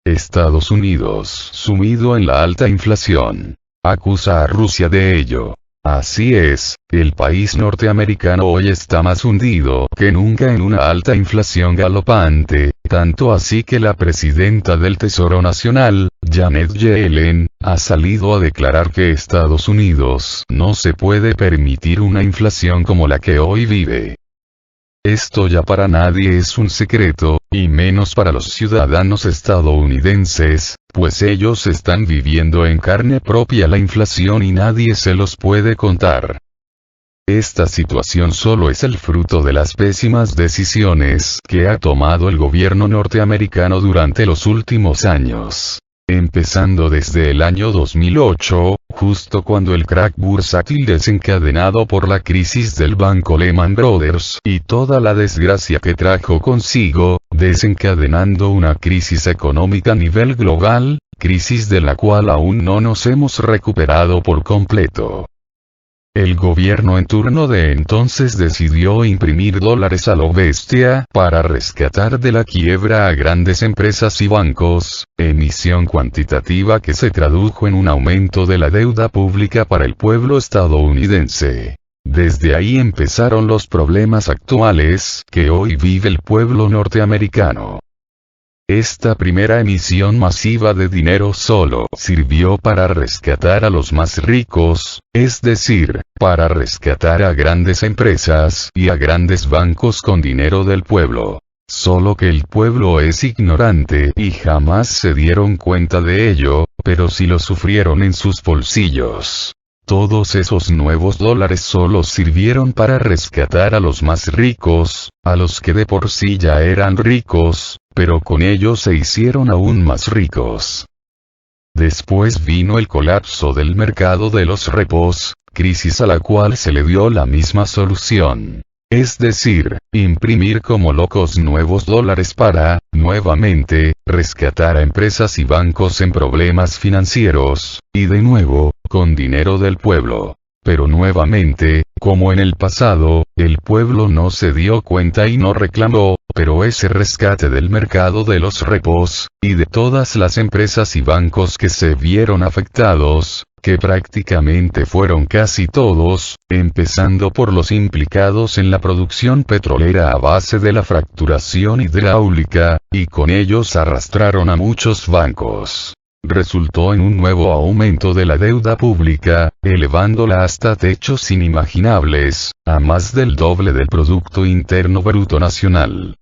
Estados Unidos, sumido en la alta inflación, acusa a Rusia de ello. Así es, el país norteamericano hoy está más hundido que nunca en una alta inflación galopante, tanto así que la presidenta del Tesoro Nacional, Janet Yellen, ha salido a declarar que Estados Unidos no se puede permitir una inflación como la que hoy vive. Esto ya para nadie es un secreto, y menos para los ciudadanos estadounidenses, pues ellos están viviendo en carne propia la inflación y nadie se los puede contar. Esta situación solo es el fruto de las pésimas decisiones que ha tomado el gobierno norteamericano durante los últimos años. Empezando desde el año 2008, justo cuando el crack bursátil desencadenado por la crisis del banco Lehman Brothers y toda la desgracia que trajo consigo, desencadenando una crisis económica a nivel global, crisis de la cual aún no nos hemos recuperado por completo. El gobierno en turno de entonces decidió imprimir dólares a lo bestia para rescatar de la quiebra a grandes empresas y bancos, emisión cuantitativa que se tradujo en un aumento de la deuda pública para el pueblo estadounidense. Desde ahí empezaron los problemas actuales que hoy vive el pueblo norteamericano. Esta primera emisión masiva de dinero solo sirvió para rescatar a los más ricos, es decir, para rescatar a grandes empresas y a grandes bancos con dinero del pueblo. Solo que el pueblo es ignorante y jamás se dieron cuenta de ello, pero sí lo sufrieron en sus bolsillos. Todos esos nuevos dólares solo sirvieron para rescatar a los más ricos, a los que de por sí ya eran ricos, pero con ellos se hicieron aún más ricos. Después vino el colapso del mercado de los repos, crisis a la cual se le dio la misma solución. Es decir, imprimir como locos nuevos dólares para, nuevamente, rescatar a empresas y bancos en problemas financieros, y de nuevo, con dinero del pueblo. Pero nuevamente, como en el pasado, el pueblo no se dio cuenta y no reclamó, pero ese rescate del mercado de los repos, y de todas las empresas y bancos que se vieron afectados, que prácticamente fueron casi todos, empezando por los implicados en la producción petrolera a base de la fracturación hidráulica, y con ellos arrastraron a muchos bancos. Resultó en un nuevo aumento de la deuda pública, elevándola hasta techos inimaginables, a más del doble del Producto Interno Bruto Nacional.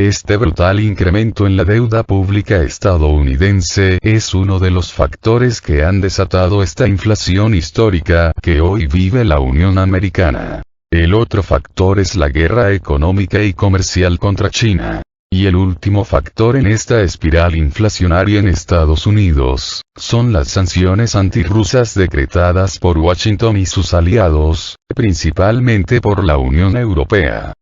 Este brutal incremento en la deuda pública estadounidense es uno de los factores que han desatado esta inflación histórica que hoy vive la Unión Americana. El otro factor es la guerra económica y comercial contra China. Y el último factor en esta espiral inflacionaria en Estados Unidos, son las sanciones antirrusas decretadas por Washington y sus aliados, principalmente por la Unión Europea.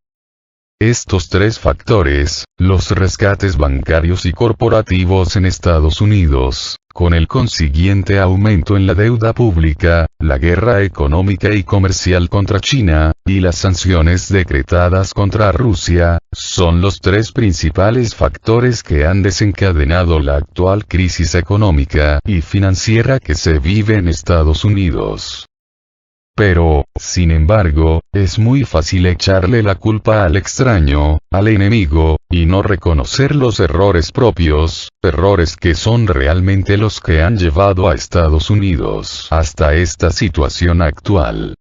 Estos tres factores, los rescates bancarios y corporativos en Estados Unidos, con el consiguiente aumento en la deuda pública, la guerra económica y comercial contra China, y las sanciones decretadas contra Rusia, son los tres principales factores que han desencadenado la actual crisis económica y financiera que se vive en Estados Unidos. Pero, sin embargo, es muy fácil echarle la culpa al extraño, al enemigo, y no reconocer los errores propios, errores que son realmente los que han llevado a Estados Unidos hasta esta situación actual.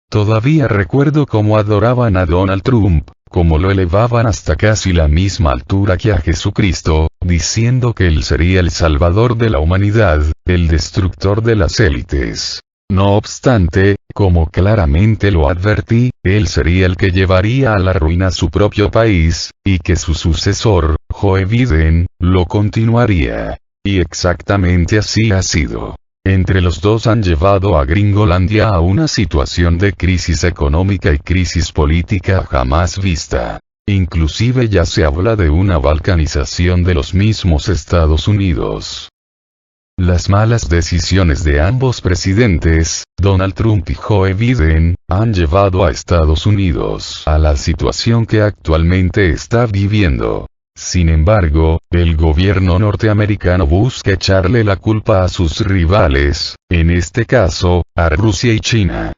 Todavía recuerdo cómo adoraban a Donald Trump, cómo lo elevaban hasta casi la misma altura que a Jesucristo, diciendo que él sería el salvador de la humanidad, el destructor de las élites. No obstante, como claramente lo advertí, él sería el que llevaría a la ruina a su propio país, y que su sucesor, Joe Biden, lo continuaría. Y exactamente así ha sido. Entre los dos han llevado a Gringolandia a una situación de crisis económica y crisis política jamás vista. Inclusive ya se habla de una balcanización de los mismos Estados Unidos. Las malas decisiones de ambos presidentes, Donald Trump y Joe Biden, han llevado a Estados Unidos a la situación que actualmente está viviendo. Sin embargo, el gobierno norteamericano busca echarle la culpa a sus rivales, en este caso, a Rusia y China.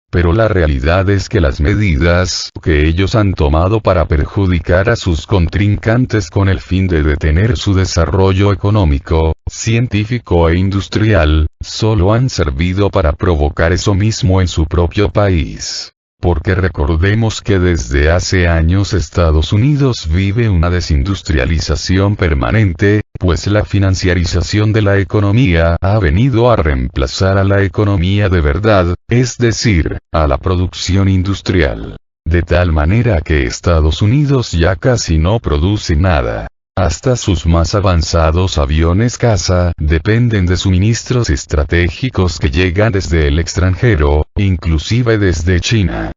Pero la realidad es que las medidas que ellos han tomado para perjudicar a sus contrincantes con el fin de detener su desarrollo económico, científico e industrial, solo han servido para provocar eso mismo en su propio país. Porque recordemos que desde hace años Estados Unidos vive una desindustrialización permanente, pues la financiarización de la economía ha venido a reemplazar a la economía de verdad, es decir, a la producción industrial. De tal manera que Estados Unidos ya casi no produce nada. Hasta sus más avanzados aviones caza dependen de suministros estratégicos que llegan desde el extranjero, inclusive desde China.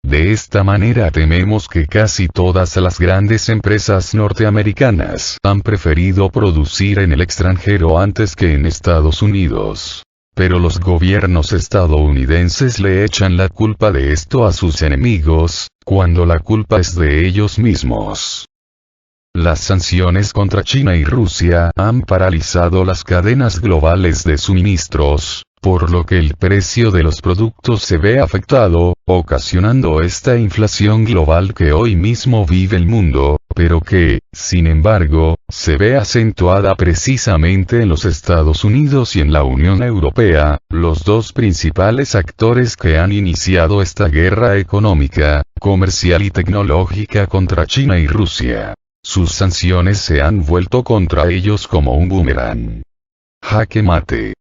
De esta manera tememos que casi todas las grandes empresas norteamericanas han preferido producir en el extranjero antes que en Estados Unidos. Pero los gobiernos estadounidenses le echan la culpa de esto a sus enemigos, cuando la culpa es de ellos mismos. Las sanciones contra China y Rusia han paralizado las cadenas globales de suministros, por lo que el precio de los productos se ve afectado, ocasionando esta inflación global que hoy mismo vive el mundo, pero que, sin embargo, se ve acentuada precisamente en los Estados Unidos y en la Unión Europea, los dos principales actores que han iniciado esta guerra económica, comercial y tecnológica contra China y Rusia. Sus sanciones se han vuelto contra ellos como un boomerang. Jaque mate.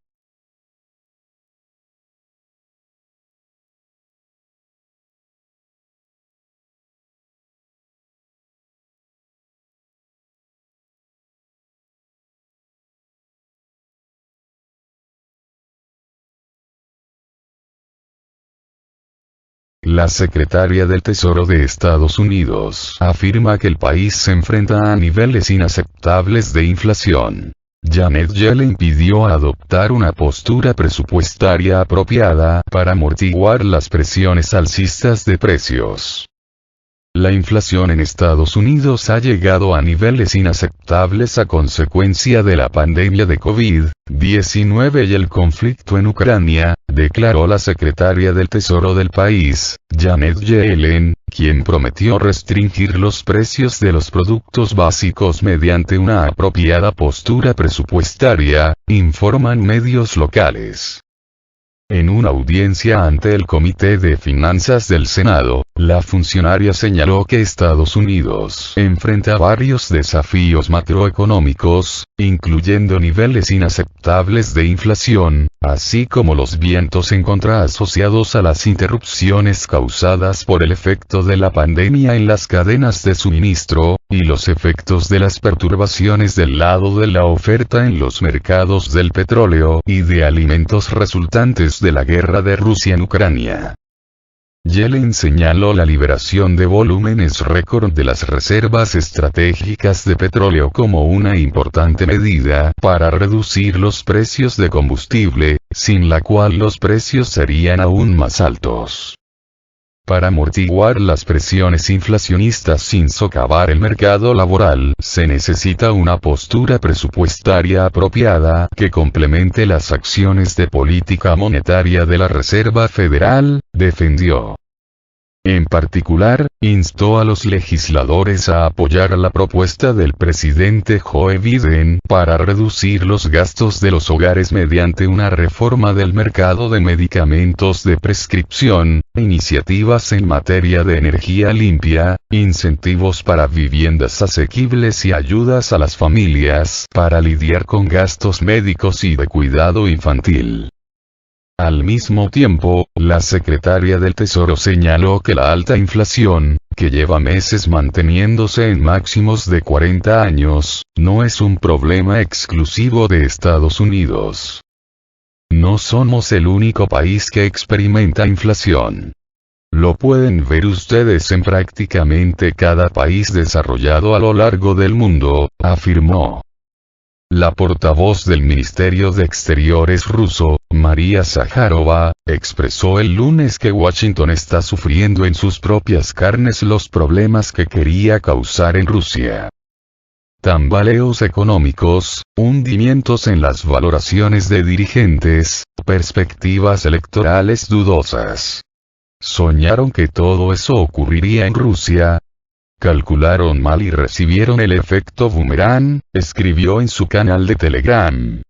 La secretaria del Tesoro de Estados Unidos afirma que el país se enfrenta a niveles inaceptables de inflación. Janet Yellen pidió adoptar una postura presupuestaria apropiada para amortiguar las presiones alcistas de precios. La inflación en Estados Unidos ha llegado a niveles inaceptables a consecuencia de la pandemia de COVID-19 y el conflicto en Ucrania, declaró la secretaria del Tesoro del país, Janet Yellen, quien prometió restringir los precios de los productos básicos mediante una apropiada postura presupuestaria, informan medios locales. En una audiencia ante el Comité de Finanzas del Senado, la funcionaria señaló que Estados Unidos enfrenta varios desafíos macroeconómicos, incluyendo niveles inaceptables de inflación, así como los vientos en contra asociados a las interrupciones causadas por el efecto de la pandemia en las cadenas de suministro, y los efectos de las perturbaciones del lado de la oferta en los mercados del petróleo y de alimentos resultantes de la guerra de Rusia en Ucrania. Yellen señaló la liberación de volúmenes récord de las reservas estratégicas de petróleo como una importante medida para reducir los precios de combustible, sin la cual los precios serían aún más altos. Para amortiguar las presiones inflacionistas sin socavar el mercado laboral, se necesita una postura presupuestaria apropiada que complemente las acciones de política monetaria de la Reserva Federal, defendió. En particular, instó a los legisladores a apoyar la propuesta del presidente Joe Biden para reducir los gastos de los hogares mediante una reforma del mercado de medicamentos de prescripción, iniciativas en materia de energía limpia, incentivos para viviendas asequibles y ayudas a las familias para lidiar con gastos médicos y de cuidado infantil. Al mismo tiempo, la secretaria del Tesoro señaló que la alta inflación, que lleva meses manteniéndose en máximos de 40 años, no es un problema exclusivo de Estados Unidos. No somos el único país que experimenta inflación. Lo pueden ver ustedes en prácticamente cada país desarrollado a lo largo del mundo, afirmó. La portavoz del Ministerio de Exteriores ruso, María Zakharova, expresó el lunes que Washington está sufriendo en sus propias carnes los problemas que quería causar en Rusia. Tambaleos económicos, hundimientos en las valoraciones de dirigentes, perspectivas electorales dudosas. ¿Soñaron que todo eso ocurriría en Rusia? Calcularon mal y recibieron el efecto boomerang, escribió en su canal de Telegram.